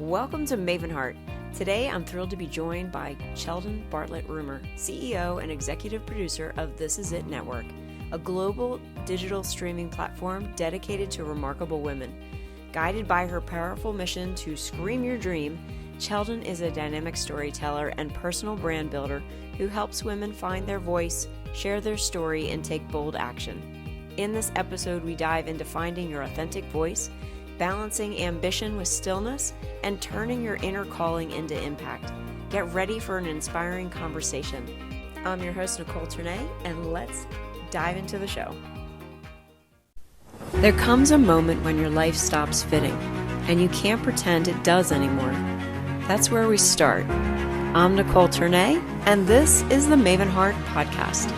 Welcome to MavenHeart. Today I'm thrilled to be joined by Cheldin Barlatt Rumer, CEO and executive producer of This Is It Network, a global digital streaming platform dedicated to remarkable women. Guided by her powerful mission to scream your dream, Cheldin is a dynamic storyteller and personal brand builder who helps women find their voice, share their story, and take bold action. In this episode, we dive into finding your authentic voice, balancing ambition with stillness, and turning your inner calling into impact. Get ready for an inspiring conversation. I'm your host, Nicole Ternay, and let's dive into the show. There comes a moment when your life stops fitting, and you can't pretend it does anymore. That's where we start. I'm Nicole Ternay, and this is the MavenHeart podcast.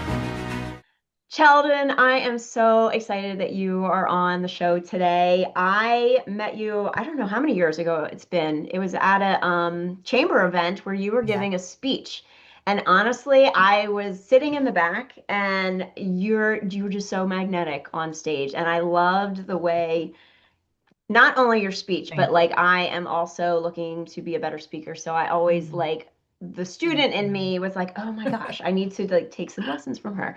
Cheldin, I am so excited that you are on the show today. I met you, I don't know how many years ago it's been. It was at a chamber event where you were giving a speech. And honestly, I was sitting in the back and you were just so magnetic on stage. And I loved the way, not only your speech, but like I am also looking to be a better speaker. So I always like the student in me was like, oh my gosh, I need to like take some lessons from her.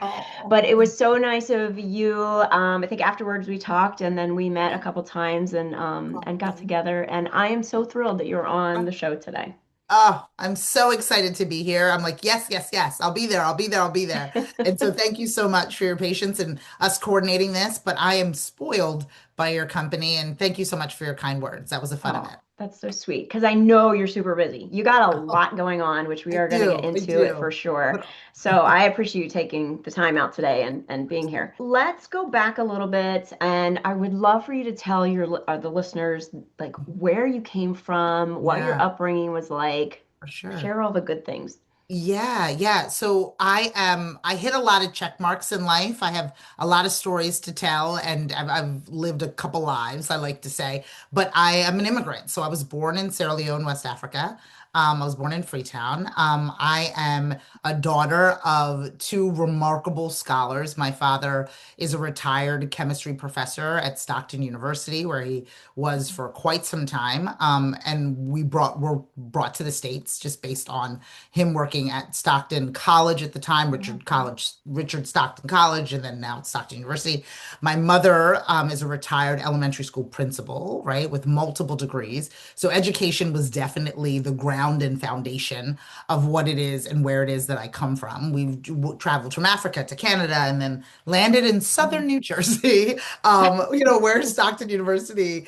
But it was so nice of you. I think afterwards we talked and then we met a couple times and got together. And I am so thrilled that you're on the show today. Oh, I'm so excited to be here. I'm like, yes, yes, yes. I'll be there. I'll be there. I'll be there. And so thank you so much for your patience and us coordinating this. But I am spoiled by your company. And thank you so much for your kind words. That was a fun Oh, event. that's so sweet because I know you're super busy. You got a lot going on, which we I are going to get do. I into it for do. sure. But So I appreciate you taking the time out today and being here. Let's go back a little bit, and I would love for you to tell the listeners like where you came from, what your yeah, upbringing was like. for sure. Share all the good things. Yeah, yeah. So I hit a lot of check marks in life. I have a lot of stories to tell, and I've lived a couple lives, I like to say. But I am an immigrant. So I was born in Sierra Leone, West Africa. I was born in Freetown. I am a daughter of two remarkable scholars. My father is a retired chemistry professor at Stockton University, where he was for quite some time. And were brought to the States just based on him working at Stockton College at the time, Richard Stockton College, and then now Stockton University. My mother is a retired elementary school principal, right, with multiple degrees. So education was definitely the ground and foundation of what it is and where it is that I come from. We traveled from Africa to Canada and then landed in southern New Jersey, where Stockton University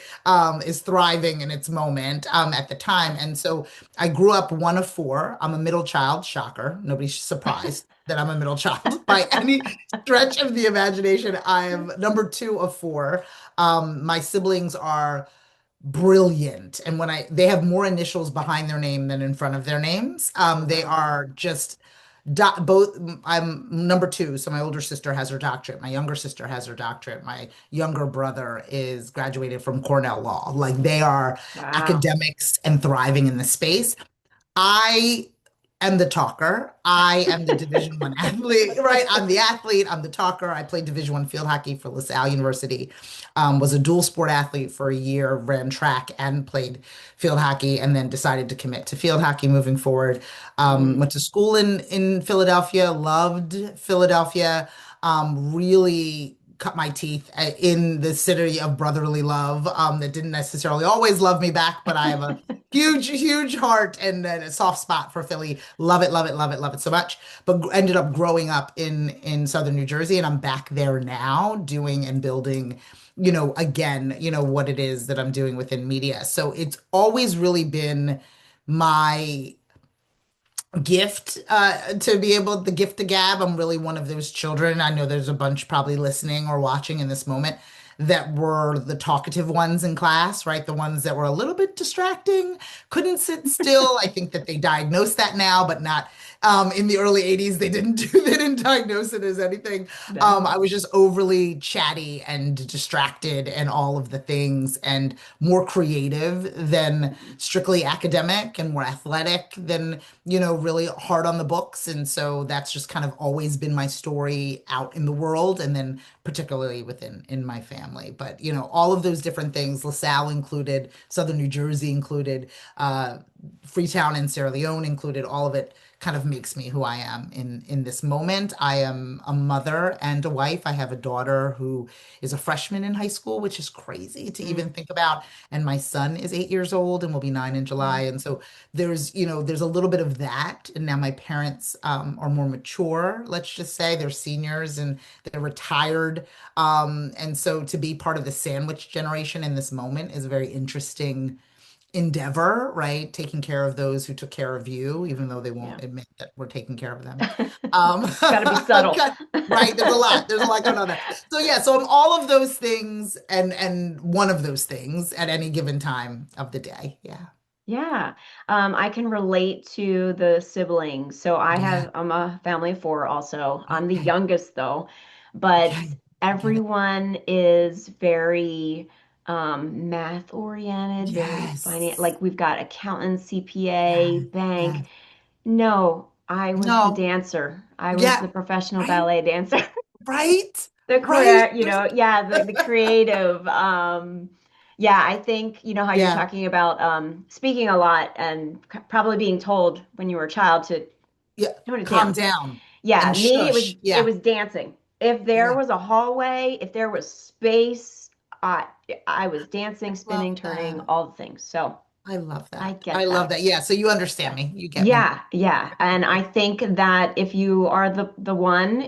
is thriving in its moment at the time. And so I grew up one of four. I'm a middle child, shocker. Nobody's surprised that I'm a middle child by any stretch of the imagination. I am number two of four. My siblings are brilliant. And they have more initials behind their name than in front of their names. They are just both. I'm number two, so my older sister has her doctorate. My younger sister has her doctorate. My younger brother is graduated from Cornell Law. Like they are Wow. academics and thriving in the space. I am the talker. I am the Division One athlete, right? I'm the athlete. I'm the talker. I played Division One field hockey for LaSalle University. Was a dual sport athlete for a year, ran track and played field hockey, and then decided to commit to field hockey moving forward. Went to school in Philadelphia. Loved Philadelphia. Really cut my teeth in the city of brotherly love that didn't necessarily always love me back, but I have a huge, huge heart and a soft spot for Philly. Love it, love it, love it, love it so much. But ended up growing up in southern New Jersey, and I'm back there now doing and building, again, what it is that I'm doing within media. So it's always really been my gift to be able the gift to gab. I'm really one of those children. I know there's a bunch probably listening or watching in this moment that were the talkative ones in class, right? The ones that were a little bit distracting, couldn't sit still. I think that they diagnose that now, but not In the early 80s, they didn't diagnose it as anything. No. I was just overly chatty and distracted and all of the things and more creative than strictly academic and more athletic than, really hard on the books. And so that's just kind of always been my story out in the world and then particularly within in my family. But, all of those different things, LaSalle included, Southern New Jersey included, Freetown and Sierra Leone included, all of it kind of makes me who I am in this moment. I am a mother and a wife. I have a daughter who is a freshman in high school, which is crazy to Mm. even think about. And my son is 8 years old and will be 9 in July. Mm. And so there's a little bit of that. And now my parents are more mature, let's just say. They're seniors and they're retired. And so to be part of the sandwich generation in this moment is a very interesting endeavor, right? Taking care of those who took care of you, even though they Yeah. won't admit that we're taking care of them. Um, Got to be subtle. right? There's a lot going on there. So yeah, so I'm all of those things and one of those things at any given time of the day. Yeah. Yeah, I can relate to the siblings. So Yeah. I'm a family of four also. I'm the Okay. youngest though, but Okay. I get it. everyone is very math oriented, very finance. Yes. Like we've got accountant, CPA, Yes. bank. Yes. No, I was the No. dancer. I was Yeah. the professional Right. ballet dancer. Right. The Right. career, yeah, the creative, yeah, I think, how you're Yeah. talking about speaking a lot and probably being told when you were a child to Yeah. tone it Calm down. down Yeah, and me, shush. it Yeah. was dancing. If there Yeah. was a hallway, if there was space, I I was dancing, Love spinning, turning, that. all the things. So I love I that. I get love that. that. Yeah. So you understand Yeah. me. You get me. Yeah. And I think that if you are the one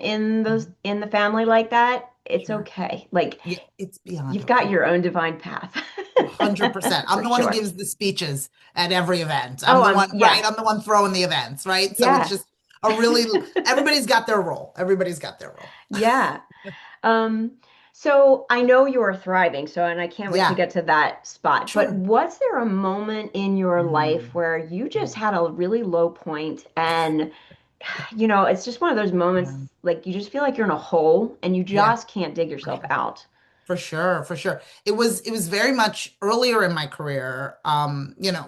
Mhm. in the family like that, it's Sure. okay. Like Yeah. It's beyond you've got okay. your own divine path. 100%. I'm For the one who sure. gives the speeches at every event. I'm Oh, the one, right? yeah. I'm the one throwing the events, right? So it's Yeah. just everybody's got their role. Everybody's got their role. Yeah. Um, so I know you're thriving, and I can't wait to Yeah. get to that spot. But Sure. was there a moment in your life Mm, where you just mm, had a really low point and it's just one of those moments yeah. like you just feel like you're in a hole and you Yeah. just can't dig yourself Right. out. For sure, for sure. It was very much earlier in my career.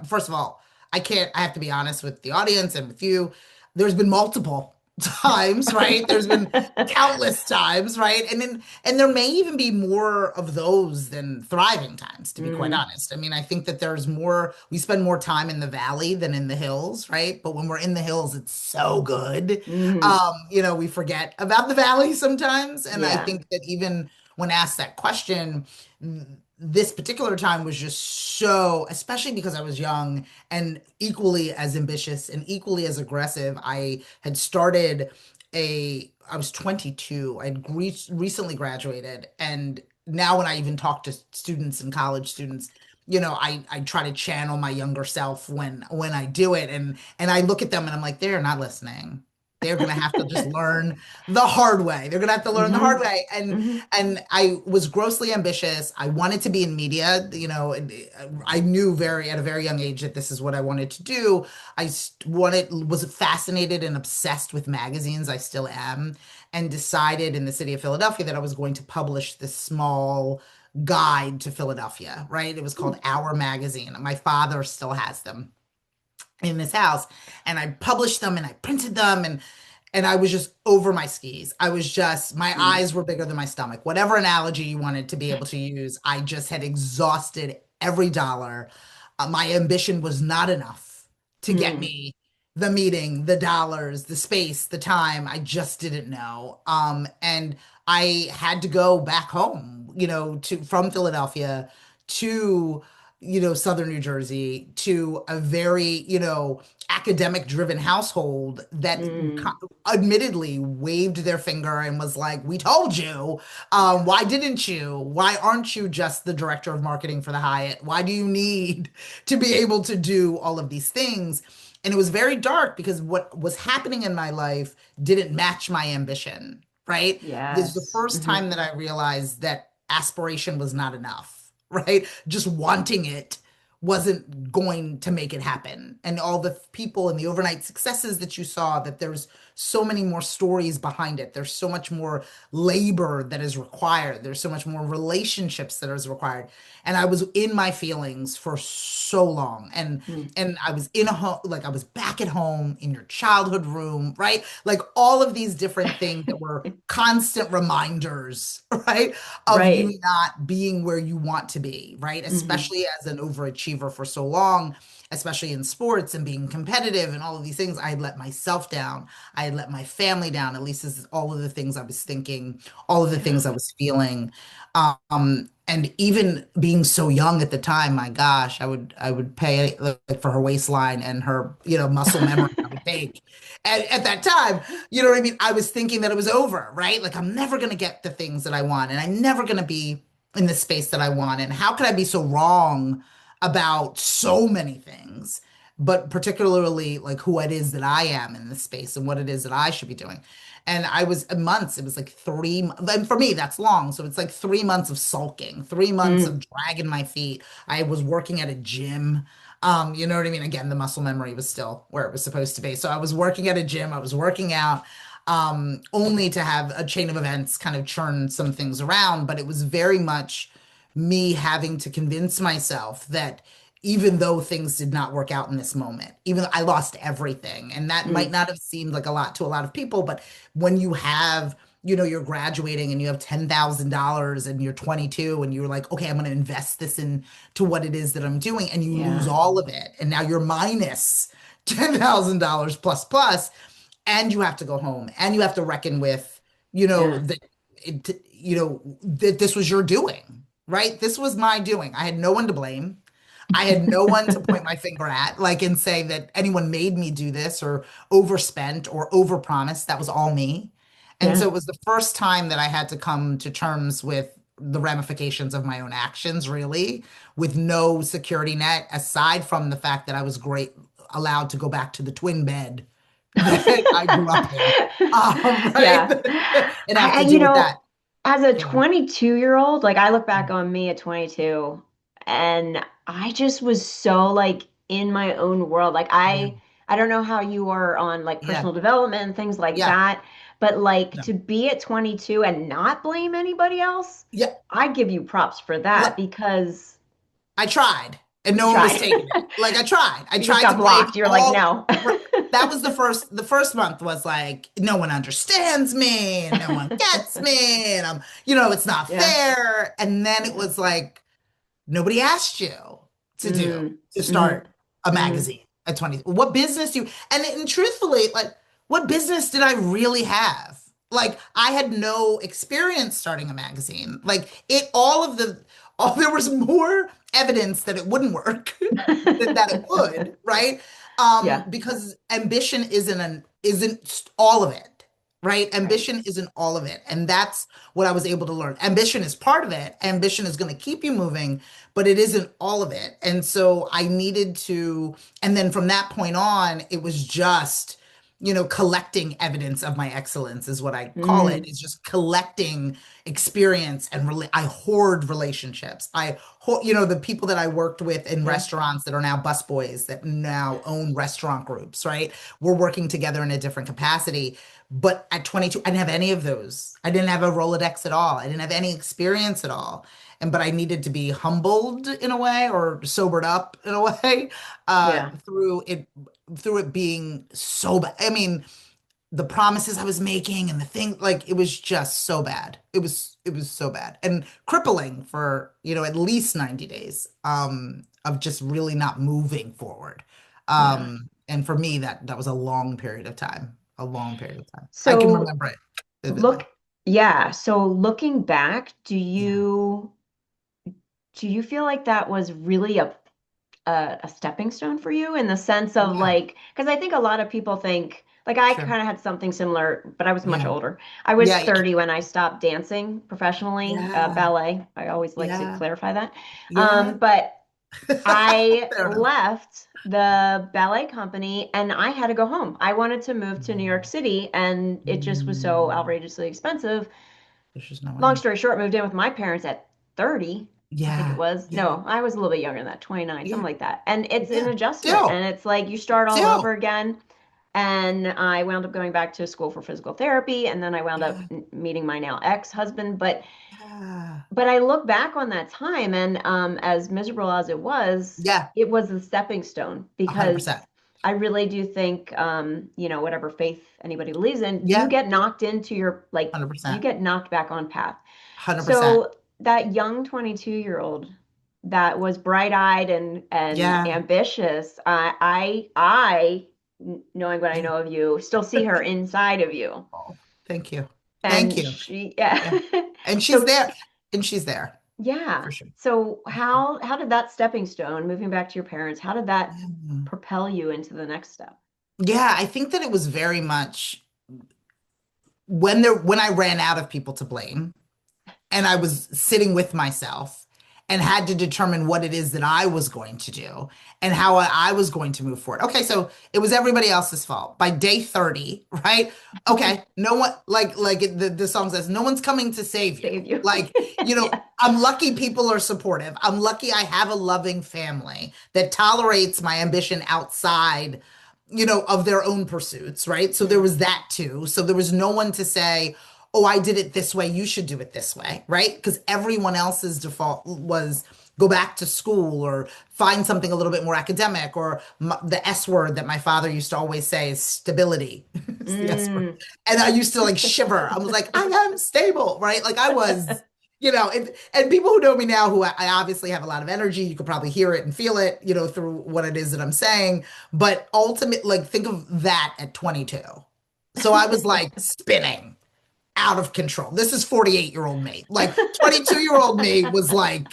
First of all, I have to be honest with the audience and with you. There's been multiple times, right? There's been countless times, right? And there may even be more of those than thriving times, to be quite Mm, honest. I mean, I think that we spend more time in the valley than in the hills, right? But when we're in the hills, it's so good. mm, We forget about the valley sometimes. And I yeah. think that even when asked that question, this particular time was just so, especially because I was young and equally as ambitious and equally as aggressive. I was 22. I'd recently graduated. And now when I even talk to students and college students, I try to channel my younger self when I do it. And I look at them and I'm like, they're not listening. They're gonna have to just learn the hard way. They're gonna have to learn the hard Hmm. way. And Hmm. and I was grossly ambitious. I wanted to be in media. And I knew very at a very young age that this is what I wanted to do. Was fascinated and obsessed with magazines. I still am, and decided in the city of Philadelphia that I was going to publish this small guide to Philadelphia. Right? It was called Our Magazine. My father still has them in this house, and I published them and I printed them, and I was just over my skis. I was just, my Mm, eyes were bigger than my stomach. Whatever analogy you wanted to be able to use, I just had exhausted every dollar. My ambition was not enough to get mm, me the meeting, the dollars, the space, the time. I just didn't know. And I had to go back home, from Philadelphia to, Southern New Jersey to a very, academic driven household that mm. admittedly waved their finger and was like, we told you. Why didn't you? Why aren't you just the director of marketing for the Hyatt? Why do you need to be able to do all of these things? And it was very dark because what was happening in my life didn't match my ambition, right? This is the Yes. first Hmm. time that I realized that aspiration was not enough, right? Just wanting it wasn't going to make it happen. And all the people and the overnight successes that you saw, that there's so many more stories behind it. There's so much more labor that is required. There's so much more relationships that is required. And I was in my feelings for so long. Mm. And I was in a home, like I was back at home in your childhood room, right? Like all of these different things that were constant reminders, right? Of you Right. not being where you want to be, right? Hmm. Especially as an overachiever for so long, especially in sports and being competitive and all of these things. I had let myself down. I had let my family down. At least this is all of the things I was thinking, all of the Yeah. things I was feeling. And even being so young at the time, my gosh, I would pay like for her waistline and her, muscle memory I would take. And at that time, you know what I mean? I was thinking that it was over, right? Like I'm never gonna get the things that I want, and I'm never gonna be in the space that I want. And how could I be so wrong about so many things, but particularly like who it is that I am in this space and what it is that I should be doing? And I was months, it was like and for me, that's long. So it's like 3 months of sulking, 3 months Mm. of dragging my feet. I was working at a gym. You know what I mean? Again, the muscle memory was still where it was supposed to be. So I was working at a gym, I was working out, only to have a chain of events kind of churn some things around. But it was very much me having to convince myself that even though things did not work out in this moment, even though I lost everything, and that might Mm. not have seemed like a lot to a lot of people, but when you have, you're graduating and you have $10,000 and you're 22 and you're like, okay, I'm going to invest this into what it is that I'm doing, and you lose Yeah. all of it, and now you're minus $10,000 plus plus, and you have to go home and you have to reckon with, Yeah. that that this was your doing, right? This was my doing. I had no one to blame. I had no one to point my finger at, like, and say that anyone made me do this or overspent or overpromised. That was all me. And so Yeah. it was the first time that I had to come to terms with the ramifications of my own actions, really, with no security net aside from the fact that I was allowed to go back to the twin bed that I grew up in. Right? Yeah. And have to You deal with know, that. as a Yeah. 22-year-old, like I look back on me at 22 and I just was so like in my own world. Like Yeah. I don't know how you are on like Yeah. personal development and things like Yeah. that, but like No. to be at 22 and not blame anybody else, Yeah. I give you props for that because I tried and you no one was tried. taking it. Like I tried. I You just tried to got blame blocked. You're like, all no. that was the first month was like no one understands me and no one gets me and it's not Yeah. fair. And then it Yeah. was like nobody asked you Mm. to Hmm. start a Hmm. magazine at 20. What business do you and truthfully, like what business did I really have? Like I had no experience starting a magazine. Like it all there was more evidence that it wouldn't work than that it would, right? Yeah. Because ambition isn't all of it, right? Right. Ambition isn't all of it. And that's what I was able to learn. Ambition is part of it. Ambition is going to keep you moving, but it isn't all of it. And so I needed to, and then from that point on, it was just, collecting evidence of my excellence is what I call it. Mm. Is just collecting experience and really, I hoard relationships. The people that I worked with in Yeah. restaurants that are now busboys that now own restaurant groups, right? We're working together in a different capacity. But at 22, I didn't have any of those. I didn't have a Rolodex at all. I didn't have any experience at all. But I needed to be humbled in a way or sobered up in a way Yeah. through it being so bad. I mean, the promises I was making and the thing, like it was just so bad. It was so bad and crippling for, at least 90 days of just really not moving forward. Yeah. And for me, that was a long period of time, a long period of time. I can So remember it look, vividly. yeah. So looking back, Yeah. do you feel like that was really a stepping stone for you in the sense of Yeah. like, because I think a lot of people think like I Sure. kind of had something similar, but I was much Yeah. older. I was Yeah. Yeah. 30 when I stopped dancing professionally, Yeah. ballet. I always like to Yeah. clarify that. Yeah. But I Fair enough. left the ballet company and I had to go home. I wanted to move to New York City and it just was so Mm. outrageously expensive. There's just no Long way. story short, moved in with my parents at 30 I think it Yeah. was. Yeah. No, I was a little bit younger than that, 29, something Yeah. like that. And it's an Yeah. adjustment. Still, And it's like you start all over still. again. And I wound up going back to school for physical therapy. And then I wound up Yeah. meeting my now ex-husband. Yeah. But I look back on that time, and as miserable as Yeah. it was a stepping stone because 100%. I really do think, whatever faith anybody believes in, you Yeah. get knocked into your, like, you 100%. get knocked back on path. 100%. So that young 22-year-old that was bright-eyed and Yeah. ambitious, knowing what I Yeah. know of you, still see her inside of you. Oh, thank you. Thank And you. she, yeah. Yeah. And she's So there. And she's there yeah. for sure. So how did that stepping stone, moving back to your parents, how did that Yeah. propel you into the next step? Yeah, I think that it was very much when I ran out of people to blame and I was sitting with myself and had to determine what it is that I was going to do and how I was going to move forward. Okay, so it was everybody else's fault. By day 30, right? Okay, no one the song says, no one's coming to save you. Save you. Like, Yeah. I'm lucky people are supportive. I'm lucky I have a loving family that tolerates my ambition outside, of their own pursuits, right? So there Mm. was that too. So there was no one to say, oh, I did it this way, you should do it this way, right? Because everyone else's default was go back to school or find something a little bit more academic, or the S word that my father used to always say is stability. It's the S word. Mm. And I used to like shiver. I was like, I am stable, right? Like I was, and people who know me now, who I obviously have a lot of energy, you could probably hear it and feel it, through what it is that I'm saying. But ultimately, like think of that at 22. So I was like spinning out of control. This is 48-year-old me. Like 22-year-old me was like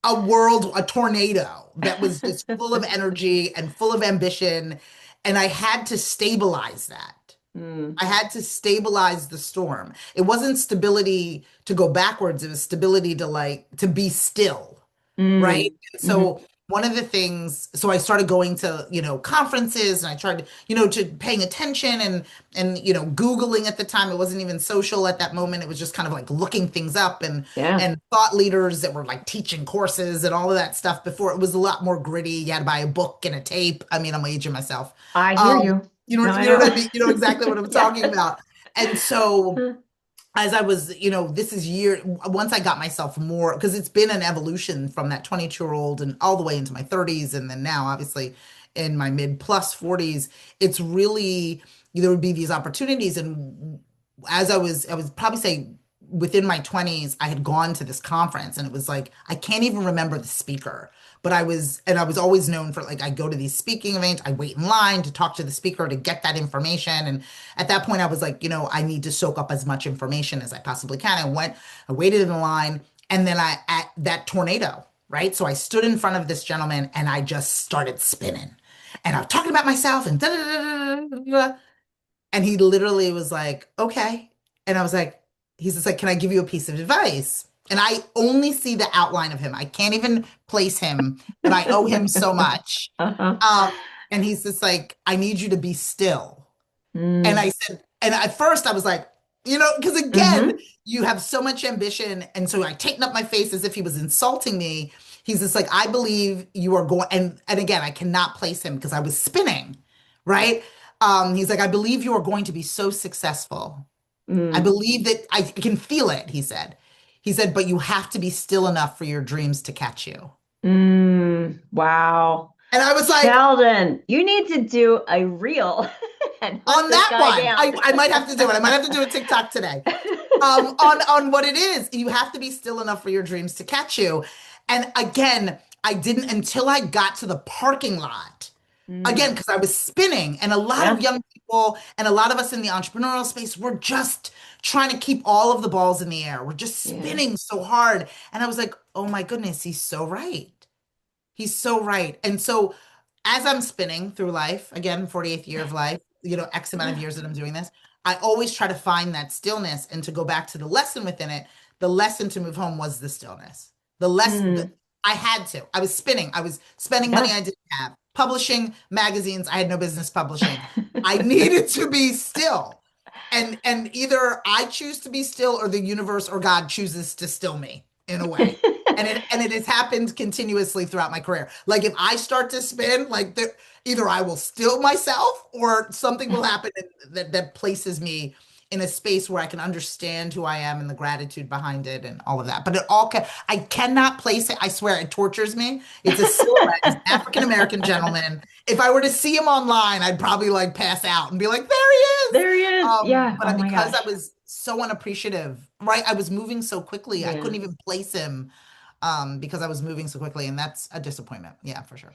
a tornado that was just full of energy and full of ambition. And I had to stabilize that. Mm. I had to stabilize the storm. It wasn't stability to go backwards, it was stability to be still, right? Mm. Hmm. So one of the things, so I started going to, conferences, and I tried, to paying attention and Googling at the time. It wasn't even social at that moment. It was just kind of like looking things up Yeah. and thought leaders that were like teaching courses and all of that stuff before. It was a lot more gritty. You had to buy a book and a tape. I mean, I'm aging myself. I hear Um, you. you know, No, I you know what I know. mean? You know exactly what I'm Yeah. talking about. And so as I was, this is once I got myself more, because it's been an evolution from that 22-year-old and all the way into my 30s. And then now, obviously, in my mid plus 40s, it's really, there would be these opportunities. And as I would probably say within my 20s, I had gone to this conference and it was like, I can't even remember the speaker. But I was always known for like, I go to these speaking events, I wait in line to talk to the speaker to get that information. And at that point, I was like, I need to soak up as much information as I possibly can. I waited in the line, and then at that tornado, right? So I stood in front of this gentleman and I just started spinning. And I was talking about myself and da da da da da da. And he literally was like, okay. And I was like, he's just like, can I give you a piece of advice? And I only see the outline of him. I can't even place him, but I owe him so much. Uh-huh. Um, and he's just like, I need you to be still. And Mm. I said, and at first I was like, because again, Mm-hmm. you have so much ambition. And so I tightened up my face as if he was insulting me. He's just like, I believe you are going, and again, I cannot place him because I was spinning, right? He's like, I believe you are going to be so successful. I Mm. believe that I can feel it, he said. He said, but you have to be still enough for your dreams to catch you. Mm. Wow. And I was like, Sheldon, you need to do a reel and hunt on this that guy one, down. I might have to do it. I might have to do a TikTok today. On what it is, you have to be still enough for your dreams to catch you. And again, I didn't until I got to the parking lot. Again, Mm. because I was spinning, and a lot of Yeah. young people and a lot of us in the entrepreneurial space, we're just trying to keep all of the balls in the air. We're just Yeah. spinning so hard. And I was like, oh my goodness, he's so right. He's so right. And so as I'm spinning through life, again, 48th year of life, X amount of years that I'm doing this, I always try to find that stillness and to go back to the lesson within it. The lesson to move home was the stillness. The lesson that Mm. I had to. I was spinning. I was spending money Yeah. I didn't have, publishing magazines I had no business publishing. I needed to be still. And either I choose to be still or the universe or God chooses to still me in a way. And it has happened continuously throughout my career. Like if I start to spin, like either I will still myself or something will happen that places me in a space where I can understand who I am and the gratitude behind it and all of that. But I cannot place it. I swear it tortures me. It's a silhouette. He's an African American gentleman. If I were to see him online, I'd probably like pass out and be like, there he is. There he is. Yeah. But Oh my because I gosh. was so unappreciative, right? I was moving so quickly. I Yeah. couldn't even place him because I was moving so quickly, and that's a disappointment. Yeah, for sure.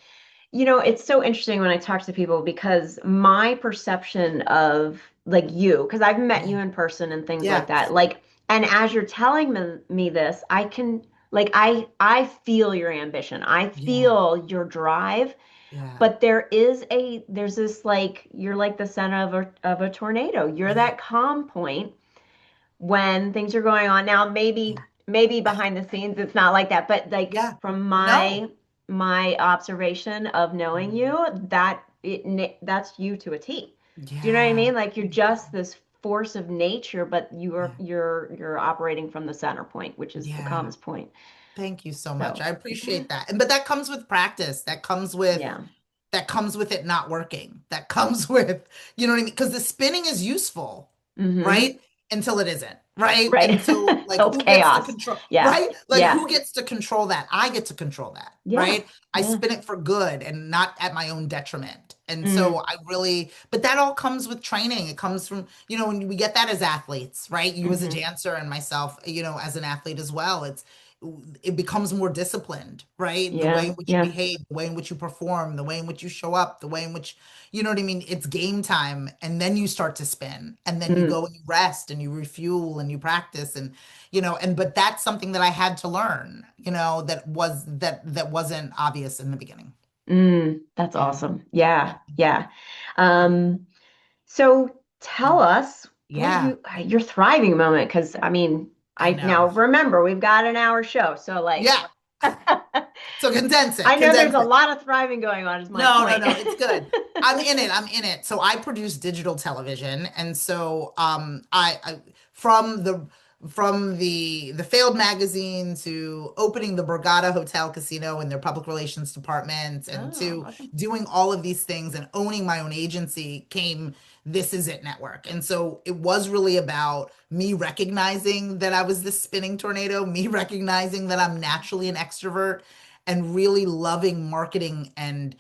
It's so interesting when I talk to people because my perception of like you, because I've met Yeah. you in person and things like Yeah. that, like, and as you're telling me this, I can like I feel your ambition. I Yeah. feel your drive, Yeah. but there's this like you're like the center of a tornado. You're Yeah. that calm point when things are going on. Now, Yeah. maybe behind the scenes it's not like that, but like Yeah. from No. my observation of knowing Mm. you, that's you to a T. Do you know what I Yeah. mean? Like you're just this force of nature, but Yeah. you're operating from the center point, which is the Yeah. calmest point. Thank you so much. So, I appreciate that. And but that comes with practice. yeah. That comes with it not working. That comes with, you know what I mean? Because the spinning is useful, Mm-hmm. right? Until it isn't, right? Right. And so, like, Till it's who gets to chaos. control, Yeah. right? Like, Yeah. who gets to control that? I get to control that, Yeah. right? I Yeah. spin it for good and not at my own detriment. And so Mm. I really, but that all comes with training. It comes from, when we get that as athletes, right? You as a Mm-hmm. dancer and myself, as an athlete as well. It becomes more disciplined, right? The way Yeah. in which you Yeah. behave, the way in which you perform, the way in which you show up, the way in which, you know what I mean? It's game time. And then you start to spin and then you Mm. go and you rest and you refuel and you practice but that's something that I had to learn, that wasn't obvious in the beginning. That's Yeah. awesome. Yeah, yeah. Um, so tell us Yeah. your thriving moment, because I mean, I I now know. remember we've got an hour show, so like Yeah. So condense it, I know there's condense a it. lot of thriving going on, is my No, no, point. no, it's good. I'm in it. I'm in it. So I produce digital television, and so I from the failed magazine to opening the Borgata Hotel Casino in their public relations department, and Oh, to awesome. doing all of these things and owning my own agency came This Is It Network. And so it was really about me recognizing that I was this spinning tornado, me recognizing that I'm naturally an extrovert, and really loving marketing and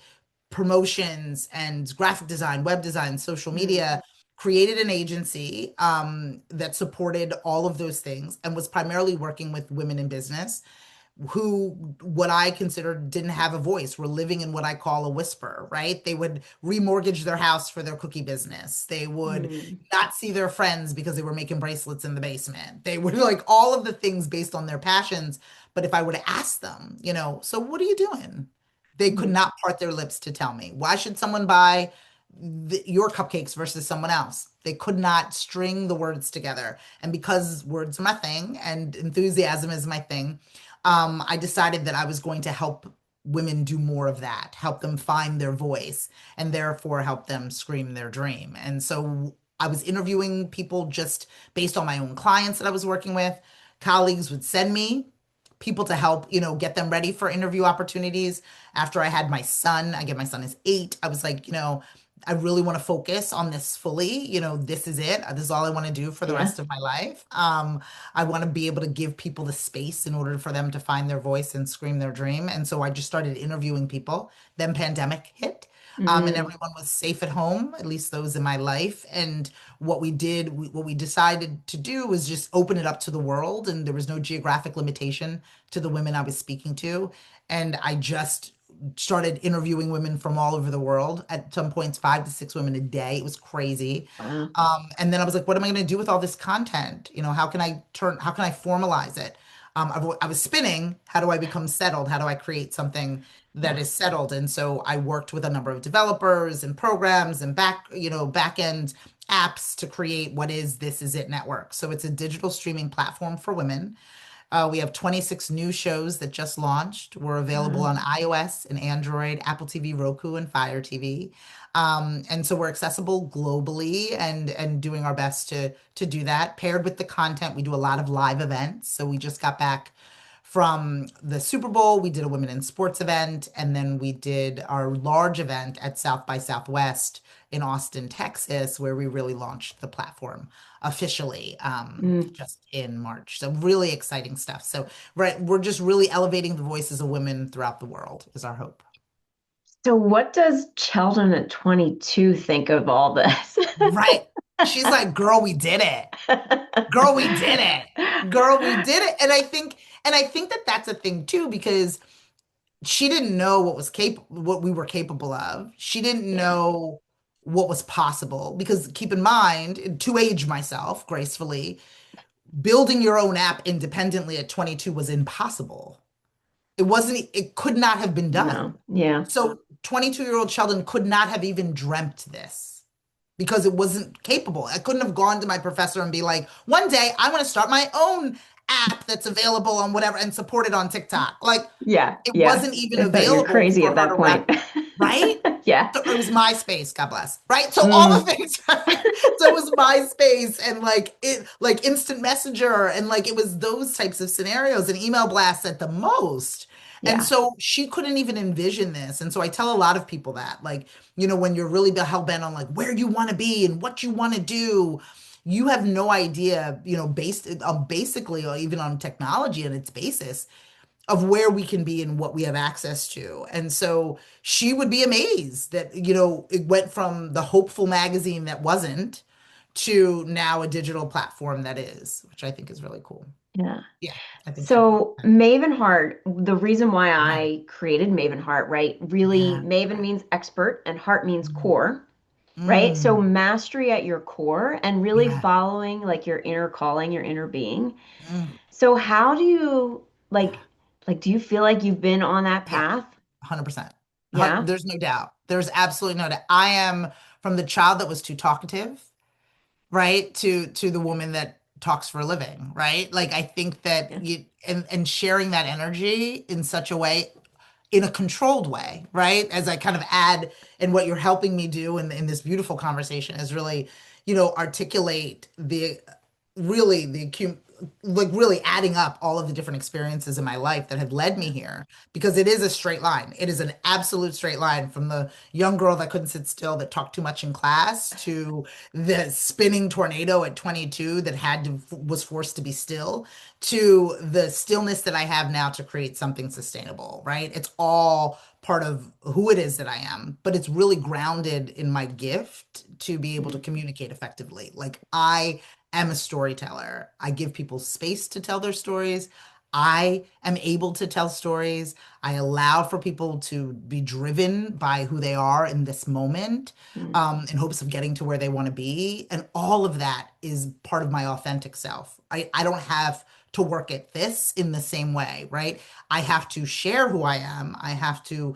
promotions and graphic design, web design, social Mm, media, created an agency that supported all of those things and was primarily working with women in business who, what I consider, didn't have a voice, were living in what I call a whisper, right? They would remortgage their house for their cookie business. They would mm, not see their friends because they were making bracelets in the basement. They would like all of the things based on their passions. But if I were to ask them, so what are you doing? They could mm, not part their lips to tell me. Why should someone buy your cupcakes versus someone else? They could not string the words together. And because words are my thing and enthusiasm is my thing, I decided that I was going to help women do more of that, help them find their voice, and therefore help them scream their dream. And so I was interviewing people just based on my own clients that I was working with. Colleagues would send me people to help, get them ready for interview opportunities. After I had my son, again, my son is 8. I was like, I really want to focus on this fully. This is it. This is all I want to do for the yeah. rest of my life. I want to be able to give people the space in order for them to find their voice and scream their dream. And so I just started interviewing people. Then pandemic hit. And Mm, everyone was safe at home, at least those in my life. And what we decided to do was just open it up to the world. And there was no geographic limitation to the women I was speaking to. And I just started interviewing women from all over the world. At some points, 5 to 6 women a day. It was crazy. wow. And then I was like, what am I going to do with all this content? How can I formalize it? I was spinning. How do I become settled? How do I create something that Yeah. is settled? And so I worked with a number of developers and programs and back end apps to create what is This Is It Network. So it's a digital streaming platform for women. We have 26 new shows that just launched. We're available Wow. on iOS and Android, Apple TV, Roku, and Fire TV. And so we're accessible globally and doing our best to do that. Paired with the content, we do a lot of live events. So we just got back from the Super Bowl, we did a women in sports event, and then we did our large event at South by Southwest in Austin, Texas, where we really launched the platform officially Mm. just in March. So really exciting stuff. So right, we're just really elevating the voices of women throughout the world is our hope. So what does Cheldin at 22 think of all this? Right. She's like, girl, we did it. Girl, we did it. Girl, we did it. And I think that that's a thing too, because she didn't know what we were capable of. She didn't Yeah, know what was possible because keep in mind, to age myself gracefully, building your own app independently at 22 was impossible. It could not have been done. no, yeah, So 22-year-old Sheldon could not have even dreamt this because it wasn't capable. I couldn't have gone to my professor and be like, one day I want to start my own app that's available on whatever and support it on TikTok. Like yeah, it yeah. wasn't even I thought you're available crazy for at her that to point. wrap, right? Yeah. So it was MySpace, God bless, right? So all the Mm, things, right? So it was MySpace and like instant messenger and like it was those types of scenarios and email blasts at the most. And yeah. so she couldn't even envision this. And so I tell a lot of people that, like, when you're really hell bent on like where you want to be and what you want to do, you have no idea, based on basically, or even on technology and its basis of where we can be and what we have access to. And so she would be amazed that, it went from the hopeful magazine that wasn't to now a digital platform that is, which I think is really cool. Yeah. Yeah, I think she'd be. So MavenHeart, the reason why Yeah, I created MavenHeart, right? Really, yeah. Maven means expert and heart means Mm, core, right? So mm, mastery at your core and really yeah. following like your inner calling, your inner being. Mm, So how do you yeah, do you feel like you've been on that yeah, path? 100%. Yeah. There's no doubt. There's absolutely no doubt. I am from the child that was too talkative, right, to the woman that talks for a living, right? Like I think that Yeah. and sharing that energy in such a way, in a controlled way, right? As I kind of add, and what you're helping me do in this beautiful conversation is really, articulate the really the like really adding up all of the different experiences in my life that have led me here because it is a straight line. It is an absolute straight line from the young girl that couldn't sit still that talked too much in class to the spinning tornado at 22 that was forced to be still to the stillness that I have now to create something sustainable, right? It's all part of who it is that I am, but it's really grounded in my gift to be able to Mm, communicate effectively. Like I am a storyteller. I give people space to tell their stories. I am able to tell stories. I allow for people to be driven by who they are in this moment, mm, in hopes of getting to where they want to be. And all of that is part of my authentic self. I don't have to work at this in the same way, right? I have to share who I am. I have to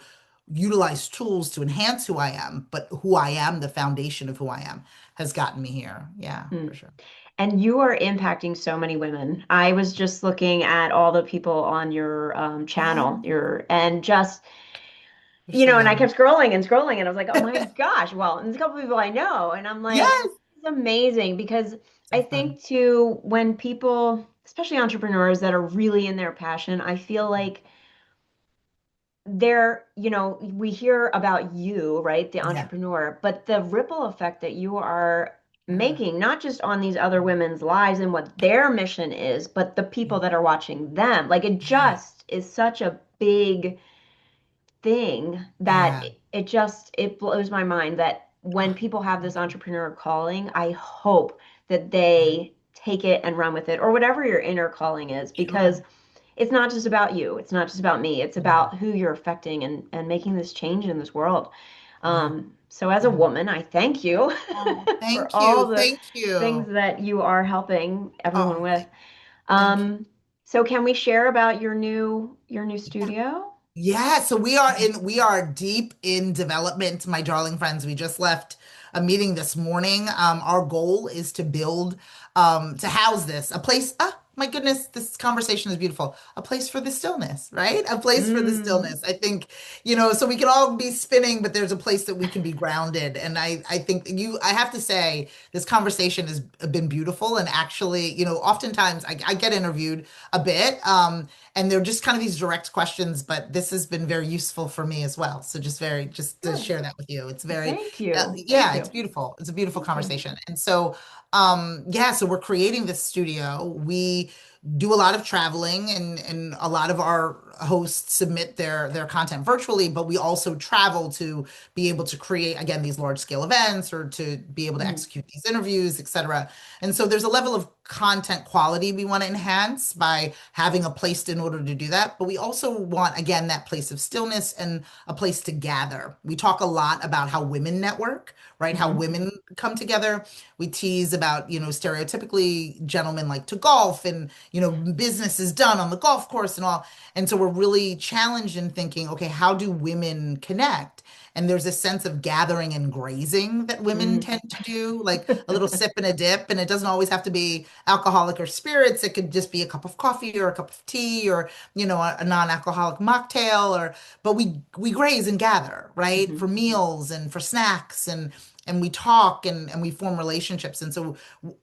utilize tools to enhance who I am, but who I am, the foundation of who I am, has gotten me here. Yeah, mm. for sure. And you are impacting so many women. I was just looking at all the people on your channel, Oh, your and just you're so and I lovely. kept scrolling and scrolling, and I was like, oh my gosh, well, and there's a couple people I know, and I'm like, Yes. this is amazing because So I fun. think too, when people, especially entrepreneurs that are really in their passion, I feel like we hear about you, right, the Yeah. entrepreneur, but the ripple effect that you are Yeah. making, not just on these other women's lives and what their mission is, but the people that are watching them, like it Yeah. just is such a big thing that Yeah. it blows my mind that when people have this entrepreneur calling, I hope that they take it and run with it or whatever your inner calling is because Sure. it's not just about you. It's not just about me. It's Yeah. about who you're affecting and making this change in this world. Yeah. So as a Yeah. woman, I thank you Oh, for thank all you. the Thank things you. that you are helping everyone Oh, with. thank you. So can we share about your new studio? Yeah, so we are deep in development, my darling friends. We just left a meeting this morning. Our goal is to build to house this, a place, my goodness, this conversation is beautiful. A place for the stillness, right? A place for the Mm, stillness. I think, so we can all be spinning, but there's a place that we can be grounded. And I think I have to say, this conversation has been beautiful. And actually, oftentimes I get interviewed a bit. And they're just kind of these direct questions, but this has been very useful for me as well. So just to Good. share that with you. It's very, Thank you. Thank yeah, it's you. beautiful. It's a beautiful Thank you. conversation. And so, yeah, so we're creating this studio. We do a lot of traveling, and a lot of our hosts submit their content virtually, but we also travel to be able to create, again, these large scale events, or to be able to Mhm. execute these interviews, et cetera. And so there's a level of content quality we want to enhance by having a place in order to do that. But we also want, again, that place of stillness and a place to gather. We talk a lot about how women network, right? How Mhm. women come together. We tease about, stereotypically gentlemen like to golf, and, business is done on the golf course and all. And so we're really challenged in thinking, okay, how do women connect? And there's a sense of gathering and grazing that women Mhm. tend to do, like a little sip and a dip. And it doesn't always have to be alcoholic or spirits. It could just be a cup of coffee or a cup of tea, or, a non-alcoholic mocktail, but we graze and gather, right? Mhm. For meals and for snacks, and we talk, and we form relationships. And so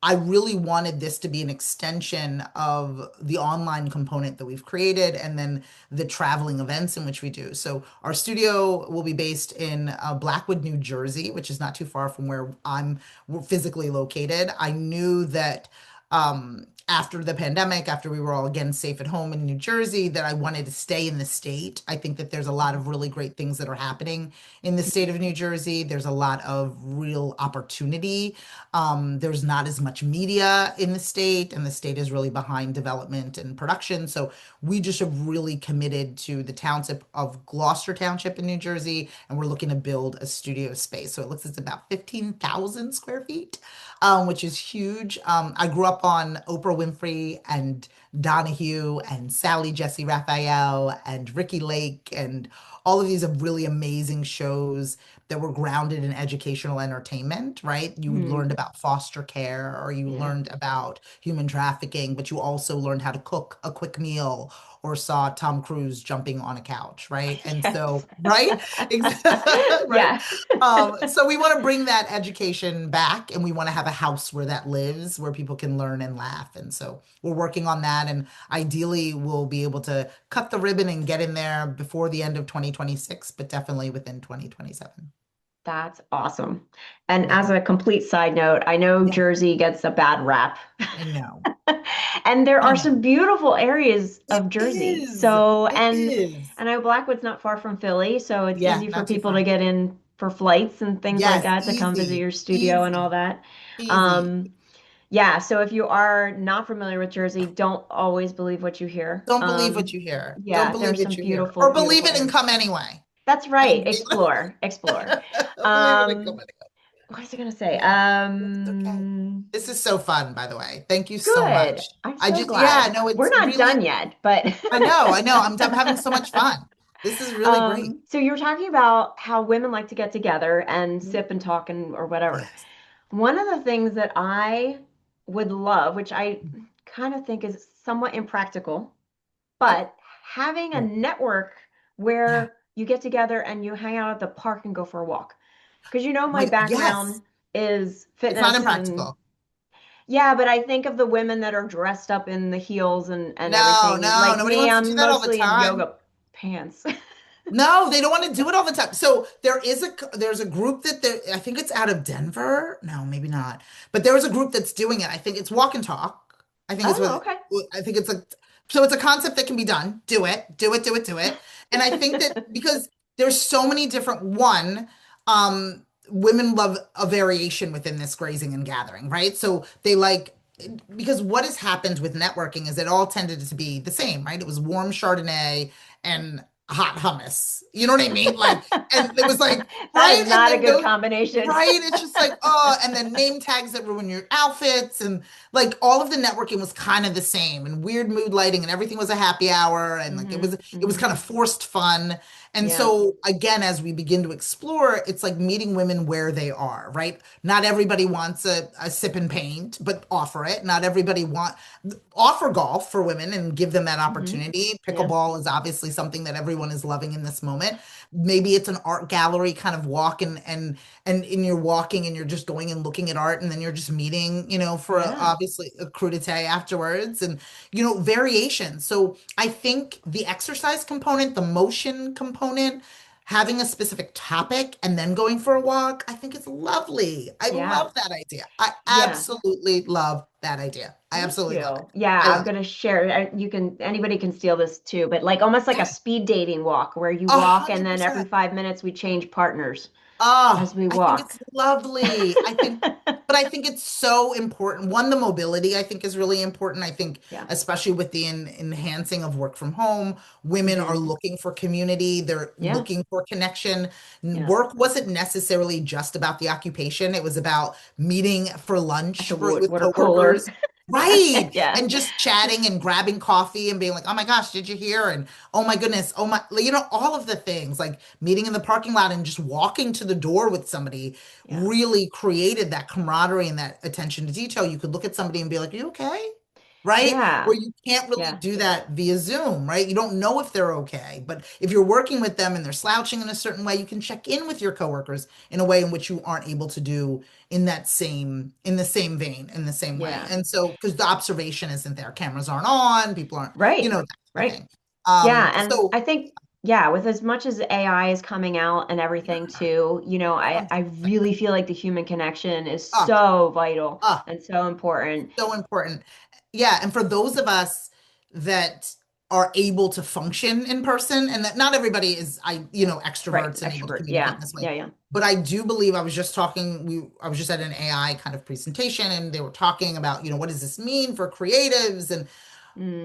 I really wanted this to be an extension of the online component that we've created, and then the traveling events in which we do. So our studio will be based in Blackwood, New Jersey, which is not too far from where I'm physically located. I knew that after the pandemic, after we were all again safe at home in New Jersey, that I wanted to stay in the state. I think that there's a lot of really great things that are happening in the state of New Jersey. There's a lot of real opportunity. There's not as much media in the state, and the state is really behind development and production. So we just have really committed to the township of Gloucester Township in New Jersey, and we're looking to build a studio space. So it looks, it's about 15,000 square feet, which is huge. I grew up on Oprah Winfrey and Donahue and Sally Jesse Raphael and Ricky Lake, and all of these are really amazing shows that were grounded in educational entertainment, right? You Mhm. learned about foster care, or you Yeah. learned about human trafficking, but you also learned how to cook a quick meal, or saw Tom Cruise jumping on a couch, right? And Yes. so, right? Right? Yeah. So we want to bring that education back, and we want to have a house where that lives, where people can learn and laugh. And so we're working on that, and ideally we'll be able to cut the ribbon and get in there before the end of 2026, but definitely within 2027. That's awesome. And Yeah. as a complete side note, I know Yeah. Jersey gets a bad rap. I know. And there I are know. some beautiful areas It of Jersey. is. So, It and is. I know Blackwood's not far from Philly, so it's Yeah, easy for not too people to far. get in for flights and things like Yes, that to come visit easy. your studio and all Easy. that. Easy. Um, yeah, so if you are not familiar with Jersey, don't always believe what you hear. Don't believe what you hear. Don't Yeah, believe there's some what you hear. beautiful, Or believe beautiful it and areas. come anyway. That's right. And Explore, explore. believe it and come Um, anyway. what was I gonna say? Yeah, it's okay. This is so fun, by the way. Thank you so Good. much. I'm I so just, yeah, glad. no, We're it's not really, done yet, but I know. I'm having so much fun. This is really great. so you were talking about how women like to get together and Mhm. sip and talk and or whatever. Yes. One of the things that I would love, which I kind of think is somewhat impractical, Oh, but having a yeah. network Yeah. where you get together and you hang out at the park and go for a walk. Because you know my Yes. background is It's not fitness and impractical. yeah, but I think of the women that are dressed up in the heels and No, everything. no, Like nobody me, wants to do I'm that all the mostly in time. yoga pants. No, they don't want to do it all the time. So there's a group I think it's out of Denver. No, maybe not. But there is a group that's doing it. I think it's walk and talk. I think it's Oh, what okay. I think it's a so it's a concept that can be done. Do it, do it, do it, do it. And I think that because there's so many different women love a variation within this grazing and gathering, right? So they like because what has happened with networking is it all tended to be the same, right? It was warm Chardonnay and hot hummus. You know what I mean? Like, and it was like, That is right? And not a then good those, combination. right? It's just like, oh, and then name tags that ruin your outfits. And like all of the networking was kind of the same, and weird mood lighting, and everything was a happy hour. And like Hmm. it was Hmm. kind of forced fun. And Yeah. so, again, as we begin to explore, it's like meeting women where they are, right? Not everybody wants a sip and paint, but offer it. Not everybody offer golf for women and give them that Hmm. opportunity. Yeah. Pickleball is obviously something that everyone is loving in this moment. Maybe it's an art gallery kind of walk, and you're walking and you're just going and looking at art, and then you're just meeting, for Yeah. obviously a crudite afterwards, and variation. So I think the exercise component, the motion component, having a specific topic and then going for a walk, I think it's lovely. I Yeah. love that idea. I Yeah. absolutely love that idea. I Thank absolutely love it. you. Yeah, I I'm love it. gonna share. You can, anybody can steal this too, but like almost like a speed dating walk where you A walk and hundred then every percent. 5 minutes we change partners as Oh, we I think walk. it's lovely. But I think it's so important. One, the mobility I think is really important. I think, Yeah. especially with the enhancing of work from home, women are Hmm. looking for community. They're Yeah. looking for connection. Yeah. Work wasn't necessarily just about the occupation. It was about meeting for At lunch the with water cooler. coworkers. Right. Yeah. And just chatting and grabbing coffee and being like, oh my gosh, did you hear? And oh my goodness, oh my, all of the things like meeting in the parking lot and just walking to the door with somebody Yeah. really created that camaraderie and that attention to detail. You could look at somebody and be like, are you okay? Right? Where Yeah. you can't really Yeah. do that via Zoom, right? You don't know if they're okay. But if you're working with them and they're slouching in a certain way, you can check in with your coworkers in a way in which you aren't able to do in the same vein, in the same way. Yeah. And so, because the observation isn't there, cameras aren't on, people aren't, Right. that kind of Right. thing. Yeah, and So I think, yeah, with as much as AI is coming out and everything yeah, too, I 100%. really feel like the human connection is Oh, so vital oh, and so important. so important. Yeah, and for those of us that are able to function in person, and that not everybody is, Right. extroverts and able to Extrovert. communicate in Yeah. this way. Yeah. Yeah. But I do believe I was just at an AI kind of presentation, and they were talking about, what does this mean for creatives? And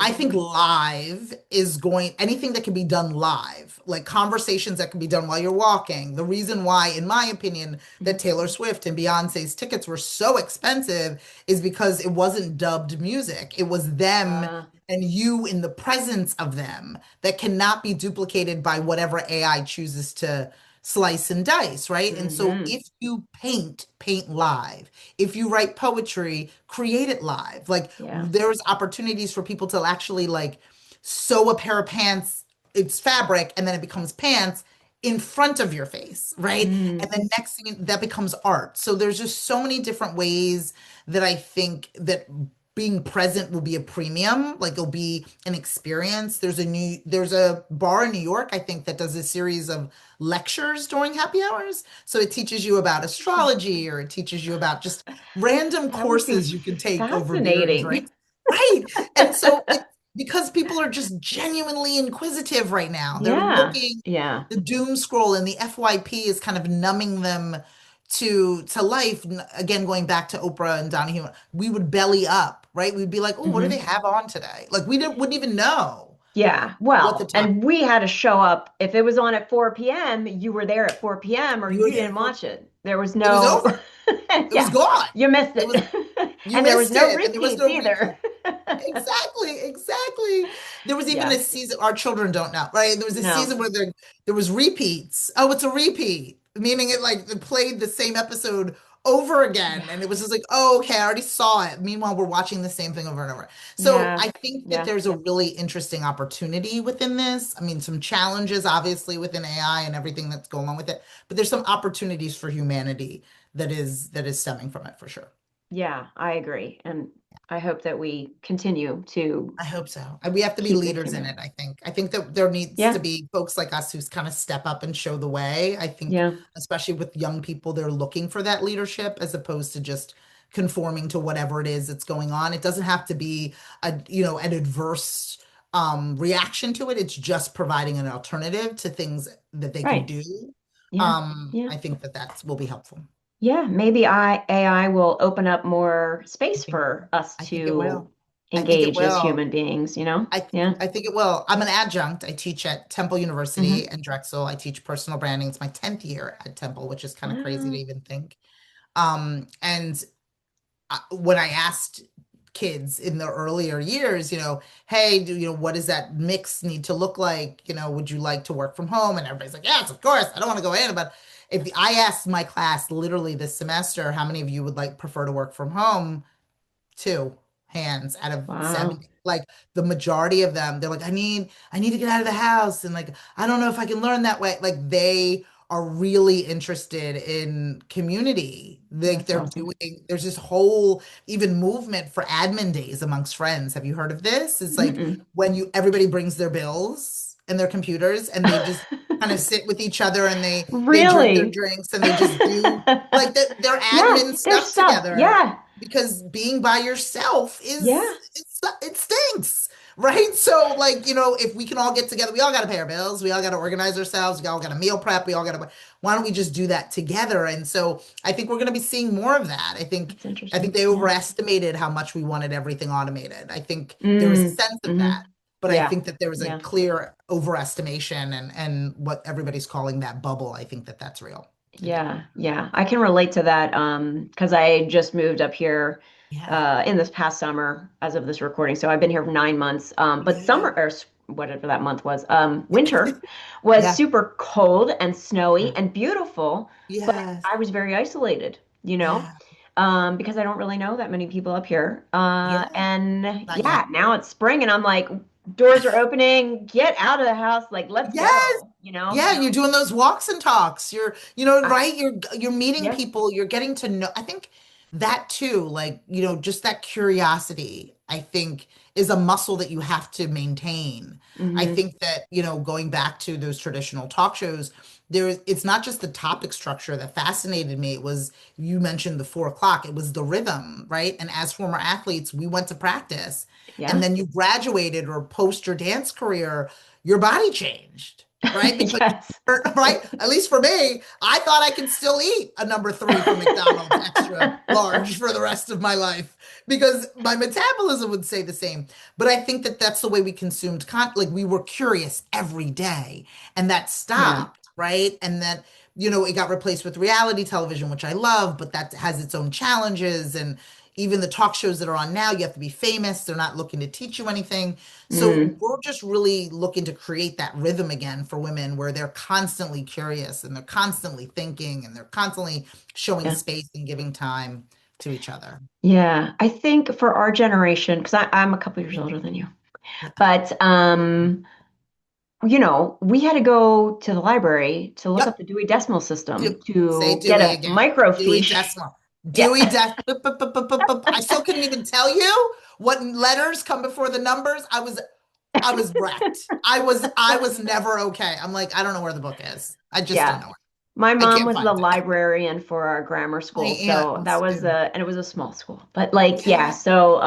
I Mm. think live is anything that can be done live, like conversations that can be done while you're walking. The reason why, in my opinion, that Mhm. Taylor Swift and Beyonce's tickets were so expensive is because it wasn't dubbed music. It was them Uh, and you in the presence of them that cannot be duplicated by whatever AI chooses to slice and dice, right? And so hmm. if you paint live. If you write poetry, create it live. Like Yeah. there's opportunities for people to actually like sew a pair of pants, it's fabric, and then it becomes pants in front of your face, right? And Mm. then next thing that becomes art. So there's just so many different ways that I think that being present will be a premium, like it'll be an experience. There's a bar in New York, I think, that does a series of lectures during happy hours. So it teaches you about astrology or it teaches you about just random That would be courses you can take over beer and fascinating. drinks. Right. And so because people are just genuinely inquisitive right now. They're Yeah. looking, Yeah. the doom scroll and the FYP is kind of numbing them to life. Again, going back to Oprah and Donahue, we would belly up, right? We'd be like, oh, what do they Hmm. have on today? Like wouldn't even know Yeah. what the Well, topic. and we had to show up. If it was on at 4 p.m., you were there at 4 p.m. or You were you there didn't for watch it. There was it was no, over. It was yeah, gone. you missed It it. was you And there was missed no it, and there was repeats no either. repeat. Exactly, exactly. There was even Yeah. a season, our children don't know, right? There was a season No. where there was repeats. Oh, it's a repeat, meaning it like it played the same episode over again. Yeah. And it was just like, oh, okay, I already saw it. Meanwhile, we're watching the same thing over and over. So Yeah. I think that Yeah. there's a really interesting opportunity within this. I mean, some challenges, obviously, within AI and everything that's going on with it, but there's some opportunities for humanity that is stemming from it for sure. Yeah, I agree. And I hope that we continue to I hope so. And we have to be keep leaders making in it. it, I think. I think that there needs to Yeah. be folks like us who's kind of step up and show the way. I think, Yeah. especially with young people, they're looking for that leadership as opposed to just conforming to whatever it is that's going on. It doesn't have to be an adverse reaction to it. It's just providing an alternative to things that they can Right. do. Yeah. Yeah. I think that will be helpful. Yeah, maybe AI will open up more I space think for us I think it to will. I think it engage as will. human beings, you know? I Yeah. I think it will. I'm an adjunct. I teach at Temple University Hmm. and Drexel. I teach personal branding. It's my 10th year at Temple, which is kind of crazy to Wow. even think. And when I asked kids in the earlier years, hey, what does that mix need to look like? Would you like to work from home? And everybody's like, yes, of course. I don't want to go in. But if I asked my class literally this semester, how many of you would prefer to work from home? Two hands out of Wow. 70. Like the majority of them, they're like, I need to get out of the house. And I don't know if I can learn that way. Like they are really interested in community. That's awesome. There's this whole even movement for admin days amongst friends. Have you heard of this? It's like Mm-mm. when everybody brings their bills and their computers and they just kind of sit with each other and they drink their Really? drinks and they just do their Yeah, admin there's stuff stuff. together Yeah. because being by yourself Yeah. it stinks, right? So if we can all get together, we all got to pay our bills, we all got to organize ourselves, we all got to meal prep, we all got to, why don't we just do that together? And so I think we're going to be seeing more of that. That's I think interesting. they Yeah. overestimated how much we wanted everything automated. I think there was a Mm, sense of hmm. that, but I Yeah. think that there was a Yeah. clear overestimation and what everybody's calling that bubble. I think that that's real. I do. Yeah, yeah. I can relate to that because I just moved up here Yeah. in this past summer as of this recording. So I've been here for 9 months. But Yeah. summer or whatever that month was, winter was Yeah. super cold and snowy Yeah. and beautiful, but Yes. I was very isolated, Yeah. because I don't really know that many people up here. Yeah. And Not yeah, yet. now it's spring and I'm like, doors are opening, get out of the house, like let's Yes. go. Yeah, you're So doing those walks and talks. I, Right? You're meeting yeah. people, you're getting to know. I think that too, just that curiosity, I think is a muscle that you have to maintain. I Hmm. think that, going back to those traditional talk shows, it's not just the topic structure that fascinated me. It was, you mentioned the 4 o'clock, it was the rhythm, right? And as former athletes, we went to practice and Yeah. then you graduated or post your dance career, your body changed, right? Because Yes. right, at least for me, I thought I could still eat a number three from McDonald's extra large for the rest of my life because my metabolism would say the same. But I think that that's the way we consumed like we were curious every day, and that Yeah. stopped, right? And that it got replaced with reality television, which I love, but that has its own challenges. And even the talk shows that are on now, you have to be famous. They're not looking to teach you anything. So Mm, we're just really looking to create that rhythm again for women where they're constantly curious and they're constantly thinking and they're constantly showing yeah. space and giving time to each other. Yeah. I think for our generation, because I'm a couple years older than you, Yeah. but we had to go to the library to look up Yep. the Dewey Decimal System Say to get Dewey a again. Dewey microfiche. Decimal. Yeah. Dewey Decimal. I still couldn't even tell you what letters come before the numbers. I was wrecked. I was never okay. I'm like, I don't know where the book is. I just don't Yeah. know it. My I mom can't was the find it. librarian for our grammar My school, aunt so that was was too. and it was a small school. But like, yeah, Yeah. so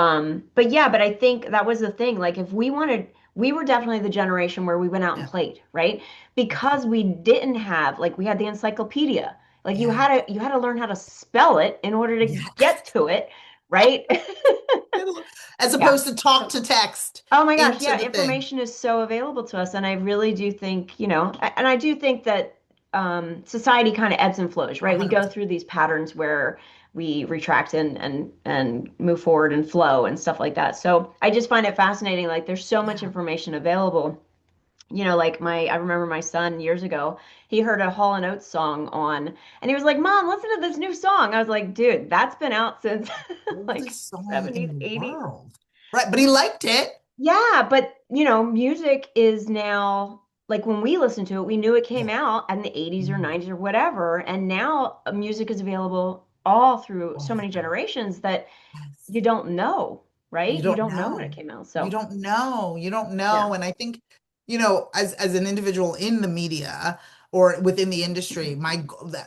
but I think that was the thing. Like if we were definitely the generation where we went out and Yeah. played, right? Because we didn't have like we had the encyclopedia. Like Yeah. you had to learn how to spell it in order to Yeah. get to it, right? As Yeah. opposed to talk So to text oh my gosh, into yeah, the thing. information is so available to us, and I really do think, and I do think that society kind of ebbs and flows, right? We go 100%. through these patterns where we retract and move forward and flow and stuff like that. So I just find it fascinating. Like there's so much Yeah. information available. Like I remember my son years ago, he heard a Hall and Oates song on, and he was like, "Mom, listen to this new song." I was like, "Dude, that's been out since like Oldest song in 70s, the 80s." world. Right. But he liked it. Yeah, but music is now like when we listened to it, we knew it came Yeah. out in the 80s or Mm. 90s or whatever, and now music is available all through All so the many time. generations that Yes. you don't know, You right? You don't don't know when it know. came out. You So, don't know. You don't yeah. know. And I think, as an individual in the media or within the industry,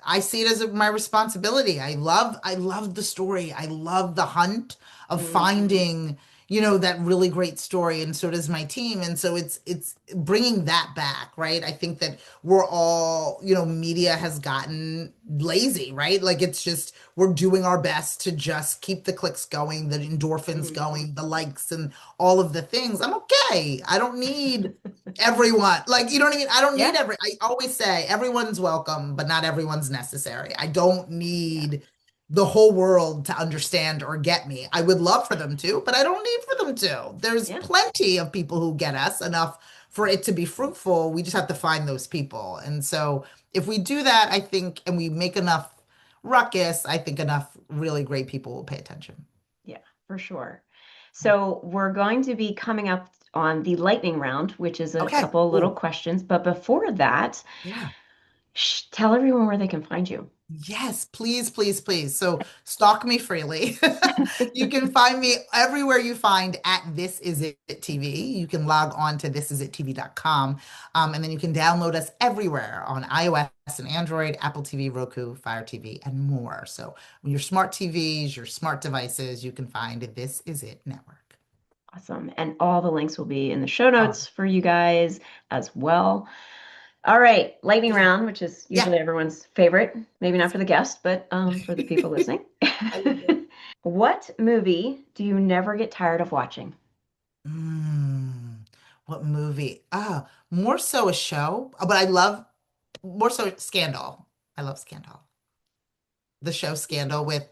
I see it as my responsibility. I love the story. I love the hunt of Hmm. finding, that really great story. And so does my team. And so it's bringing that back, right? I think that we're all, media has gotten lazy, right? Like it's just we're doing our best to just keep the clicks going, the endorphins Hmm. going, the likes and all of the things. I'm okay. I don't need everyone. Like, you know what I mean? I don't need Yeah. I always say everyone's welcome, but not everyone's necessary. I don't Yeah. need the whole world to understand or get me. I would love for them to, but I don't need for them to. There's Yeah. plenty of people who get us enough for it to be fruitful. We just have to find those people. And so if we do that, I think, and we make enough ruckus, I think enough really great people will pay attention. Yeah, for sure. So we're going to be coming up on the lightning round, which is a Okay. couple little Ooh, questions. But before that, yeah. tell everyone where they can find you. Yes, please, please, please. So stalk me freely. You can find me everywhere you find at This Is It TV. You can log on to thisisItTV.com. And then you can download us everywhere on iOS and Android, Apple TV, Roku, Fire TV, and more. So on your smart TVs, your smart devices, you can find This Is It Network. Awesome. And all the links will be in the show Oh, notes for you guys as well. All right, lightning yeah. round, which is Yeah. usually everyone's favorite. Maybe not for the guest, but for the people listening. I love it. What movie do you never get tired of watching? Mm, what movie? More so a show, but I love more so Scandal. I love Scandal. The show Scandal with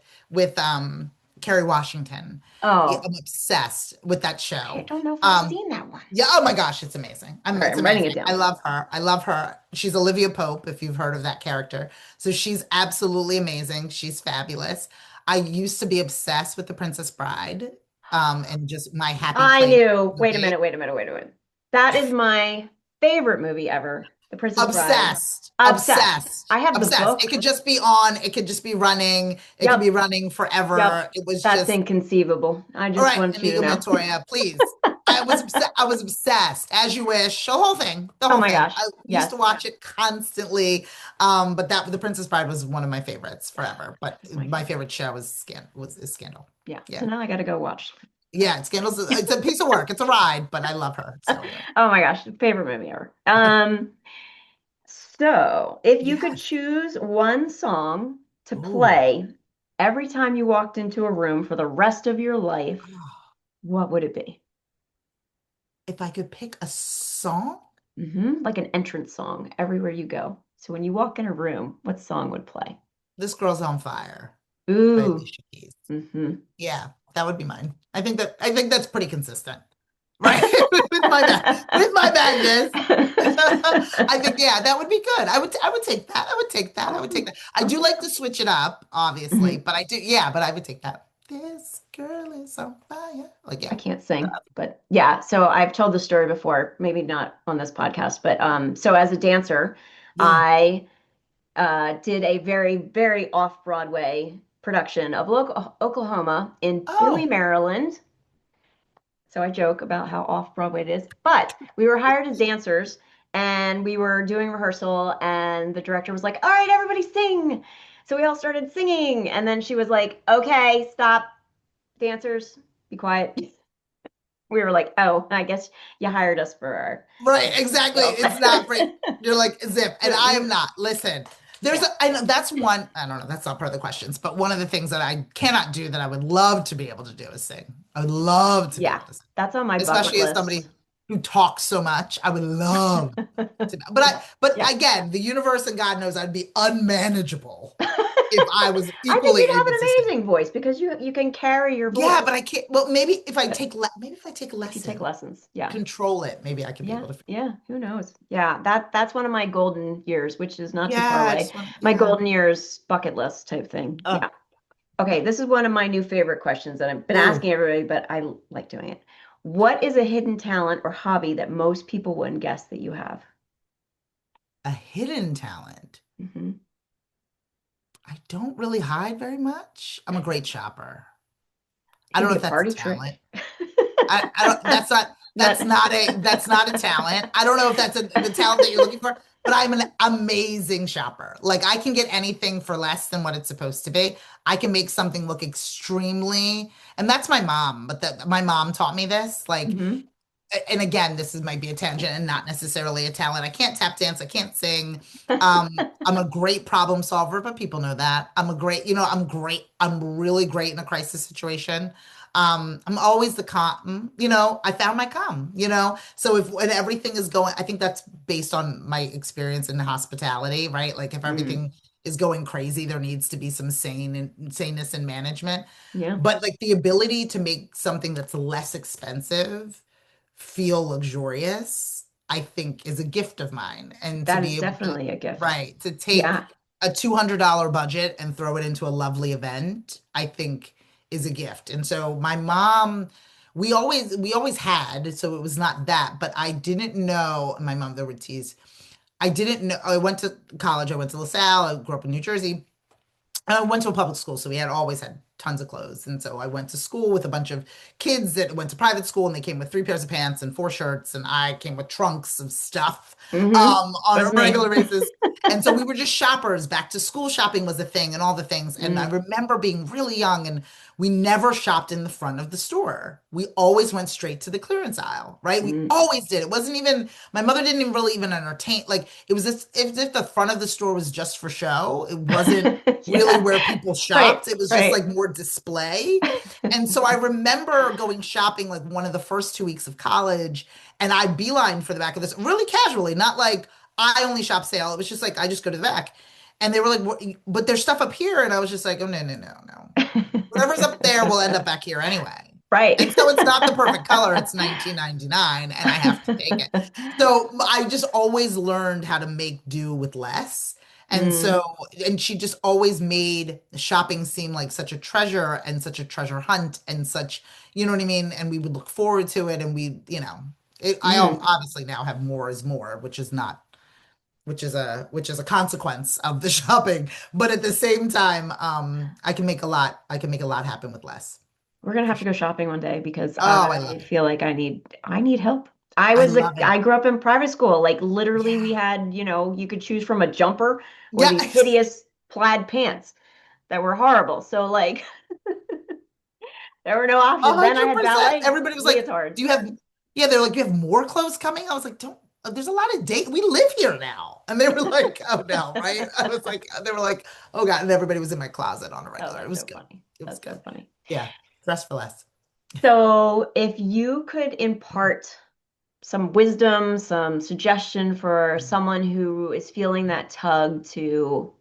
Kerry Washington. Yeah, Oh, I'm obsessed with that I show. don't know if I've Um, seen that one. yeah, oh my gosh, it's amazing. All right, It's I'm writing amazing. it I down. love her. I love her. She's Olivia Pope, if you've heard of that character. So she's absolutely amazing. She's fabulous. I used to be obsessed with The Princess Bride, and just my happy I place knew. in the Wait a day. minute, wait a minute, wait a minute. That is my favorite movie ever. The Princess Bride. Obsessed, Obsessed. obsessed, I have the obsessed. It book. could just be on. It could just be running. It could be Yep, running yep. forever. It was That's just, inconceivable. I all just right, want you to Inigo know. Montoya, please. I was obsessed, as you wish. The whole thing, the Oh whole my thing. gosh. I used to Yes, watch it constantly. But that The Princess Bride was one of my favorites forever. But it's my my favorite. favorite show is Scandal. Yeah. So Yeah. now I got to go watch. Yeah, Scandal's it's a piece of work. It's a ride, but I love her. So yeah. Oh my gosh, favorite movie ever. So if you could Yes. choose one song to Ooh. play every time you walked into a room for the rest of your life, what would it be? If I could pick a song. Like an entrance song everywhere you go. So when you walk in a room, what song would play? This Girl's on Fire by Ooh. Alicia Keys. hmm Yeah, that would be mine. I think that's pretty consistent, right? With my madness. I think yeah, that would be good. I would take that. I would take that. I would take Awesome. that. I do Okay. like to switch it up, obviously, Mhm. but I do yeah, but I would take that. This girl is on fire. Like I yeah. can't sing, but yeah. So I've told the story before, maybe not on this podcast, but so as a dancer, Yeah. I did a very, very off-Broadway production of Oklahoma in Bowie, Oh, Maryland. So I joke about how off-Broadway it is, but we were hired as dancers and we were doing rehearsal and the director was like, "All right, everybody sing." So we all started singing and then she was like, "Okay, stop, dancers, be quiet." We were like, "Oh, I guess you hired us for our right, dancing exactly. skills." It's not great. You're like zip, and I am not. Listen, Yeah. I know that's one, I don't know, that's not part of the questions, but one of the things that I cannot do that I would love to be able to do is sing. I would love to be Yeah. able to sing, That's on my bucket especially as list. somebody who talks so much. I would love to, but Yeah. again, the universe and God knows I'd be unmanageable if I was I think equally you'd have able an to sing. amazing voice because you can carry your Yeah, but voice I can't. Well, maybe but if I take if you take lessons, lessons. Yeah. control it, maybe I could be Yeah. able to. Yeah. Who knows? Yeah. That's one of my golden years, which is not too far Yeah, I away. just want. My Yeah. golden years bucket list type thing. Oh. Yeah. Okay. This is one of my new favorite questions that I've been Ooh. asking everybody, but I like doing it. What is a hidden talent or hobby that most people wouldn't guess that you have? A hidden talent. hmm I don't really hide very much. I'm a great shopper. It I could don't be know a if that's a party talent. trick. I don't, That that's not a talent. I don't know if that's the talent that you're looking for, but I'm an amazing shopper. Like I can get anything for less than what it's supposed to be. I can make something look extremely, and that's my mom, but my mom taught me this. Like hmm and again, might be a tangent and not necessarily a talent. I can't tap dance. I can't sing. I'm a great problem solver, but people know that. I'm a great, I'm great. I'm really great in a crisis situation. I'm always the calm, I found my calm, So when everything is going, I think that's based on my experience in hospitality, right? Like if Mm. everything is going crazy. There needs to be some saneness in management. Yeah, But like the ability to make something that's less expensive feel luxurious, I think is a gift of mine. And to that be is able to, definitely a gift. right, to take Yeah. a $200 budget and throw it into a lovely event, I think is a gift. And so my mom, we always had, so it was not that, but I didn't know, my mother would tease. I didn't know, I went to college, I went to LaSalle, I grew up in New Jersey. I went to a public school, so we had always had tons of clothes. And so I went to school with a bunch of kids that went to private school, and they came with three pairs of pants and four shirts, and I came with trunks of stuff on Was a me. regular basis. And so we were just shoppers. Back to school shopping was a thing, and all the things. And I Mm, remember being really young, and we never shopped in the front of the store. We always went straight to the clearance aisle, right? We mm. always did. It wasn't even, my mother didn't even really even entertain, like it was as if the front of the store was just for show. It wasn't really Yeah. where people shopped. Right, It was just right. like more display. And so I remember going shopping like one of the first 2 weeks of college, and I beeline for the back of this really casually, not like I only shop sale. It was just like I just go to the back. And they were like, but there's stuff up here. And I was just like, oh, no, no, no, no. Whatever's up there will end up back here anyway. And Right. so it's not the perfect color. It's 1999 and I have to take it. So I just always learned how to make do with less. And Mm, so, and she just always made shopping seem like such a treasure and such a treasure hunt and such, you know what I mean? And we would look forward to it. And we, I mm. obviously now have more is more, which is not, which is a consequence of the shopping. But at the same time, I can make a lot happen with less. We're gonna For have to sure. go shopping one day because Oh, I I love it. feel like I need help. I love it. I grew up in private school. Like literally we Yeah. had, you could choose from a jumper or Yeah. these hideous plaid pants that were horrible. So like there were no options. Then I had 100%. ballet Everybody was like, leotards. do you have, yeah, they're like, you have more clothes coming? I was like, don't, there's a lot of date. We live here now. And they were like, oh no, right? I was like, they were like, oh God. And everybody was in my closet on a Oh, regular. It that's was so good. funny. It was That's so good. funny. Yeah. Dress for less. So if you could impart some wisdom, some suggestion for someone who is feeling that tug to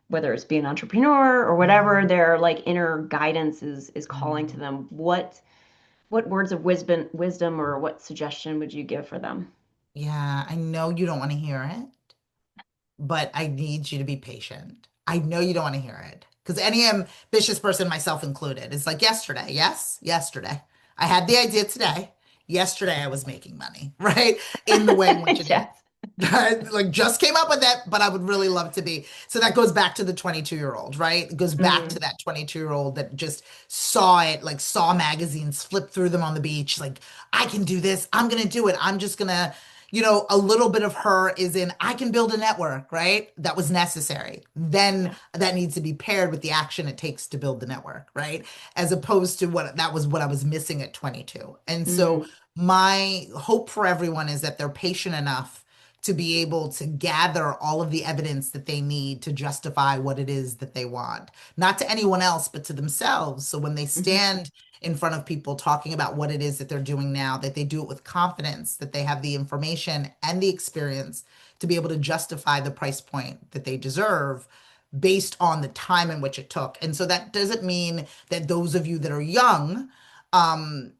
whether it's be an entrepreneur or whatever their like inner guidance is calling to them, what words of wisdom or what suggestion would you give for them? Yeah, I know you don't want to hear it, but I need you to be patient. I know you don't want to hear it because any ambitious person, myself included, is like yesterday. Yes, yesterday. I had the idea today. Yesterday I was making money, right? In the way in which it is. Yes. Like just came up with it, but I would really love to be. So that goes back to the 22-year-old, right? It goes back to Mm, that 22-year-old that just saw it, like saw magazines, flipped through them on the beach, like, I can do this. I'm gonna do it. I'm just gonna, a little bit of her is in, I can build a network, right? That was necessary. Then yeah. that needs to be paired with the action it takes to build the network, right? As opposed to what I was missing at 22. And so Mm, my hope for everyone is that they're patient enough to be able to gather all of the evidence that they need to justify what it is that they want, not to anyone else, but to themselves. So when they mhm, stand in front of people talking about what it is that they're doing now, that they do it with confidence, that they have the information and the experience to be able to justify the price point that they deserve based on the time in which it took. And so that doesn't mean that those of you that are young, um,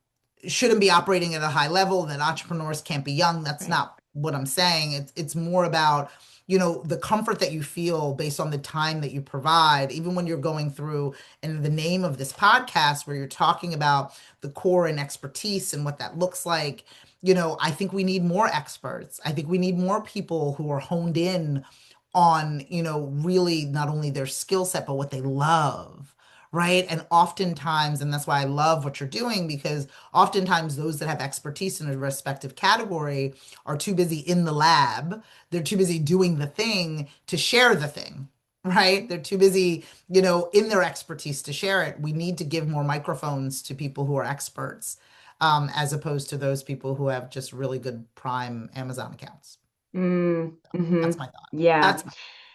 shouldn't be operating at a high level, that entrepreneurs can't be young. That's right. not what I'm saying. It's more about, the comfort that you feel based on the time that you provide, even when you're going through in the name of this podcast where you're talking about the core and expertise and what that looks like. I think we need more experts. I think we need more people who are honed in on, really not only their skill set, but what they love. Right. And oftentimes, and that's why I love what you're doing, because oftentimes those that have expertise in a respective category are too busy in the lab. They're too busy doing the thing to share the thing. Right. They're too busy, in their expertise to share it. We need to give more microphones to people who are experts, as opposed to those people who have just really good prime Amazon accounts. Mm, That's hmm. my thought. Yeah. That's my,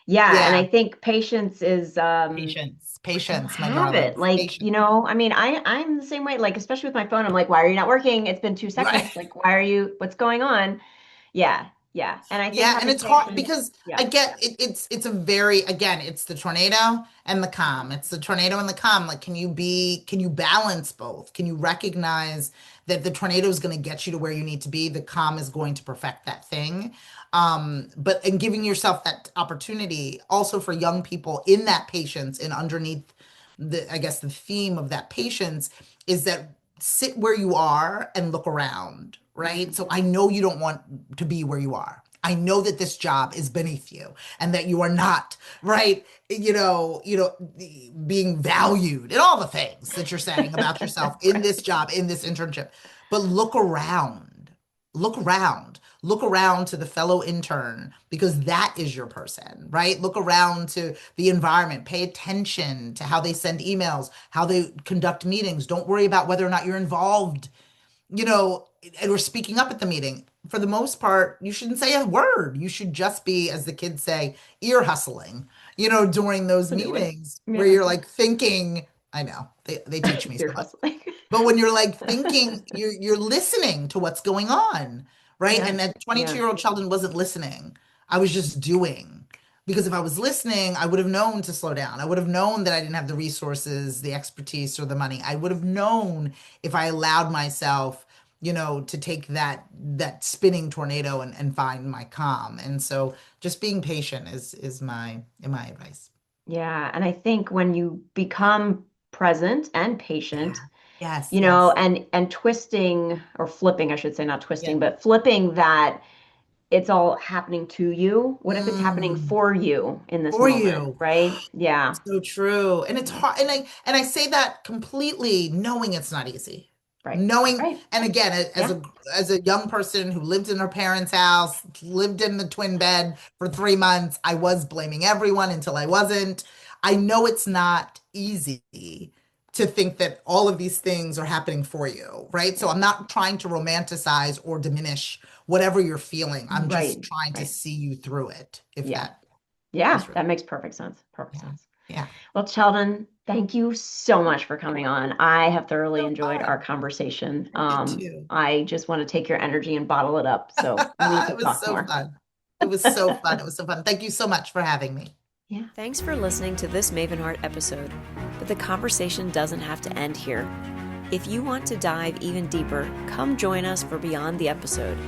Yeah, and yeah. I think patience is Patience, we don't patience, my have it. darlings, Like, patience. I mean, I'm the same way, like especially with my phone. I'm like, why are you not working? It's been two Right. seconds. Like, what's going on? Yeah. Yeah. And I think Yeah, and having it's hard patience, because yeah. I get it, it's a very, again, it's the tornado and the calm. It's the tornado and the calm. Like, can you balance both? Can you recognize that the tornado is going to get you to where you need to be? The calm is going to perfect that thing. But and giving yourself that opportunity also for young people in that patience and underneath the, I guess the theme of that patience is that sit where you are and look around, right? So I know you don't want to be where you are. I know that this job is beneath you and that you are not, right? Being valued and all the things that you're saying about yourself in this Right. job, in this internship. But look around to the fellow intern because that is your person, right? Look around to the environment, pay attention to how they send emails, how they conduct meetings. Don't worry about whether or not you're involved, you know, and we're speaking up at the meeting. For the most part, you shouldn't say a word. You should just be, as the kids say, ear hustling, during those Absolutely. meetings where Yeah. you're like thinking, I know they teach me Ear so much. hustling. But when you're like thinking, you're listening to what's going on, right? Yeah. And that Yeah. 22-year-old Sheldon wasn't listening. I was just doing. Because if I was listening, I would have known to slow down. I would have known that I didn't have the resources, the expertise, or the money. I would have known if I allowed myself, to take that spinning tornado and find my calm. And so just being patient is my advice. Yeah. And I think when you become present and Yeah. patient, Yes, yes. and twisting or flipping, I should say, not Yeah. twisting, but flipping that it's all happening to you. What if it's happening Mm, for you in this for moment, you. right? Yeah. So true. And it's Yeah. hard. And I say that completely knowing it's not easy. Right. Knowing, Right. and again, as Yeah. a young person who lived in her parents' house, lived in the twin bed for 3 months, I was blaming everyone until I wasn't. I know it's not easy to think that all of these things are happening for you, right? So Yeah. I'm not trying to romanticize or diminish whatever you're feeling. I'm just Right. trying to Right. see you through it, if Yeah. that Yeah. is real. That makes perfect sense. Perfect Yeah. sense. Yeah. Well, Sheldon, thank you so much for coming on. I have thoroughly So enjoyed our fun. conversation. I did too. I just want to take your energy and bottle it up. So we need to It was talk so more. fun. It was so fun. It was so fun. Thank you so much for having me. Yeah. Thanks for listening to this MavenHeart episode, but the conversation doesn't have to end here. If you want to dive even deeper, come join us for Beyond the Episode.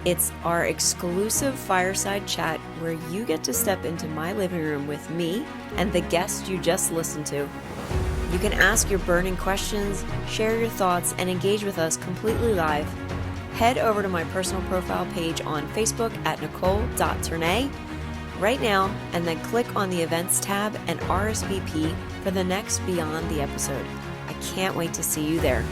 It's our exclusive fireside chat where you get to step into my living room with me and the guest you just listened to. You can ask your burning questions, share your thoughts, and engage with us completely live. Head over to my personal profile page on Facebook at Nicole.Ternay right now, and then click on the events tab and RSVP for the next Beyond the Episode. I can't wait to see you there.